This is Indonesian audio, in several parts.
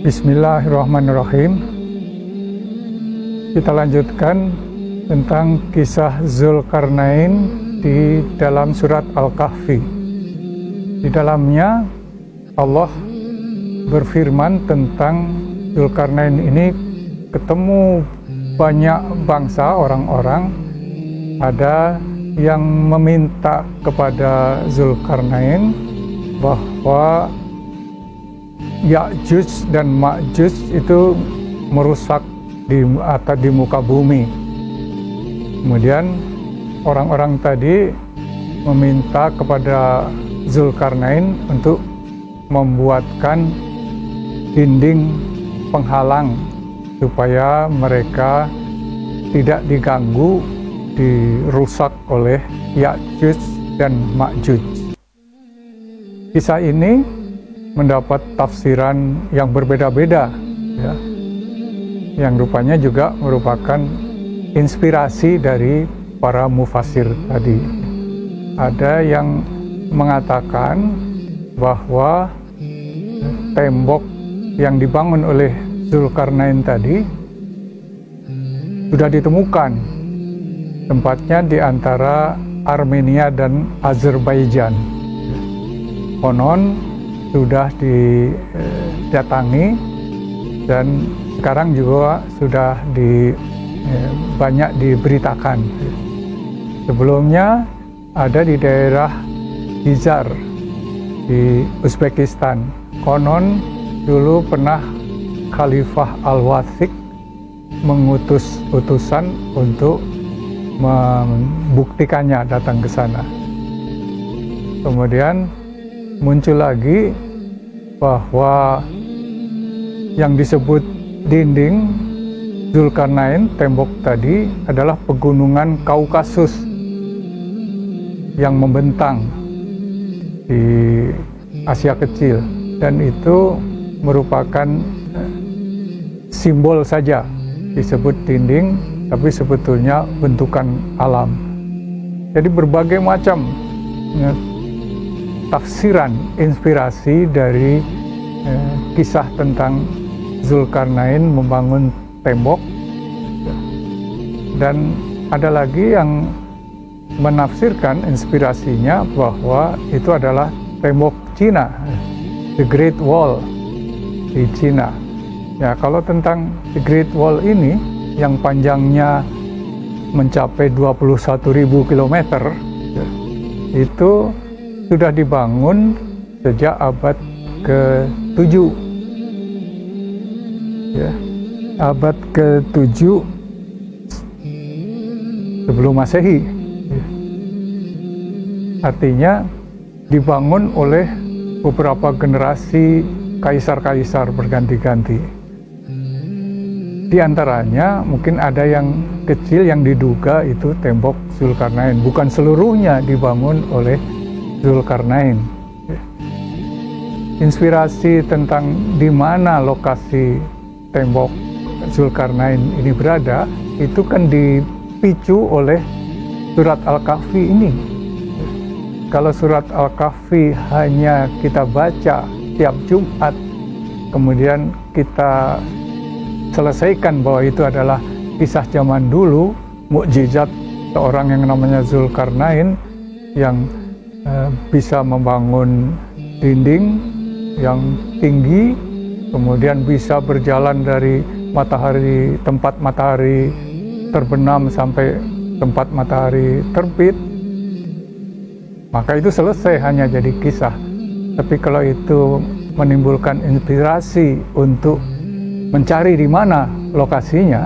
Bismillahirrahmanirrahim. Kita lanjutkan tentang kisah Zulkarnain di dalam surat Al-Kahfi. Di dalamnya Allah berfirman tentang Zulkarnain ini ketemu banyak bangsa orang-orang. Ada yang meminta kepada Zulkarnain bahwa Ya'juj dan Ma'juj itu merusak di muka bumi. Kemudian orang-orang tadi meminta kepada Zulkarnain untuk membuatkan dinding penghalang supaya mereka tidak diganggu, dirusak oleh Ya'juj dan Ma'juj. Kisah ini mendapat tafsiran yang berbeda-beda, ya, yang rupanya juga merupakan inspirasi dari para mufassir tadi. Ada yang mengatakan bahwa tembok yang dibangun oleh Zulkarnain tadi sudah ditemukan tempatnya di antara Armenia dan Azerbaijan. Konon sudah didatangi dan sekarang juga sudah banyak diberitakan. Sebelumnya ada di daerah Gizar di Uzbekistan. Konon dulu pernah Khalifah Al-Wathiq mengutus utusan untuk membuktikannya datang ke sana. Kemudian muncul lagi bahwa yang disebut dinding Zulkarnain, tembok tadi, adalah pegunungan Kaukasus yang membentang di Asia Kecil, dan itu merupakan simbol saja disebut dinding, tapi sebetulnya bentukan alam. Jadi berbagai macam tafsiran inspirasi dari kisah tentang Zulkarnain membangun tembok, dan ada lagi yang menafsirkan inspirasinya bahwa itu adalah tembok Cina, The Great Wall di Cina. Ya, kalau tentang The Great Wall ini yang panjangnya mencapai 21.000 km, ya, itu sudah dibangun sejak abad ke-7, ya, abad ke-7 sebelum Masehi. Ya. Artinya dibangun oleh beberapa generasi kaisar-kaisar berganti-ganti. Di antaranya mungkin ada yang kecil yang diduga itu tembok Zulkarnain, bukan seluruhnya dibangun oleh Zulkarnain. Inspirasi tentang di mana lokasi tembok Zulkarnain ini berada itu kan dipicu oleh surat Al-Kahfi ini. Kalau surat Al-Kahfi hanya kita baca tiap Jumat, kemudian kita selesaikan bahwa itu adalah kisah zaman dulu, mukjizat seorang yang namanya Zulkarnain yang bisa membangun dinding yang tinggi, kemudian bisa berjalan dari tempat matahari terbenam sampai tempat matahari terbit, maka itu selesai hanya jadi kisah. Tapi kalau itu menimbulkan inspirasi untuk mencari di mana lokasinya,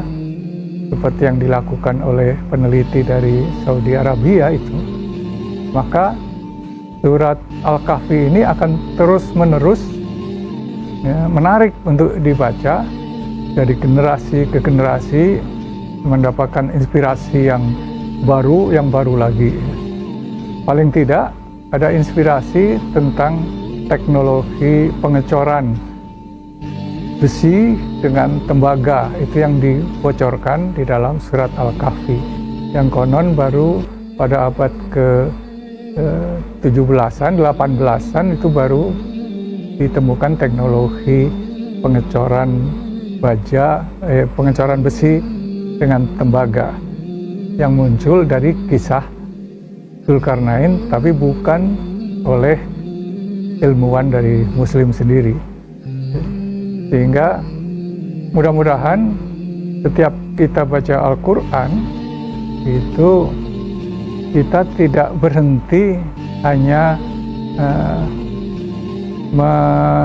seperti yang dilakukan oleh peneliti dari Saudi Arabia itu, maka surat Al-Kahfi ini akan terus-menerus, ya, menarik untuk dibaca dari generasi ke generasi, mendapatkan inspirasi yang baru lagi. Paling tidak ada inspirasi tentang teknologi pengecoran besi dengan tembaga, itu yang dibocorkan di dalam surat Al-Kahfi, yang konon baru pada abad ke 17-an, 18-an itu baru ditemukan teknologi pengecoran pengecoran besi dengan tembaga yang muncul dari kisah Zulkarnain, tapi bukan oleh ilmuwan dari Muslim sendiri. Sehingga mudah-mudahan setiap kita baca Al-Quran itu kita tidak berhenti hanya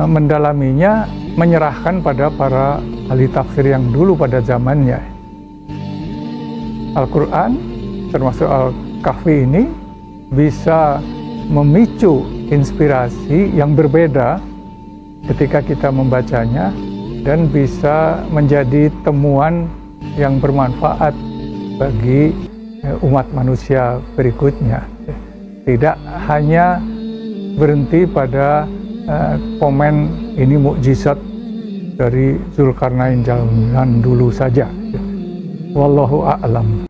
mendalaminya, menyerahkan pada para ahli tafsir yang dulu pada zamannya. Al-Quran termasuk Al-Kahfi ini bisa memicu inspirasi yang berbeda ketika kita membacanya dan bisa menjadi temuan yang bermanfaat bagi umat manusia berikutnya. Tidak hanya berhenti pada komen ini mukjizat dari Zulkarnain zaman dulu saja. Wallahu a'lam.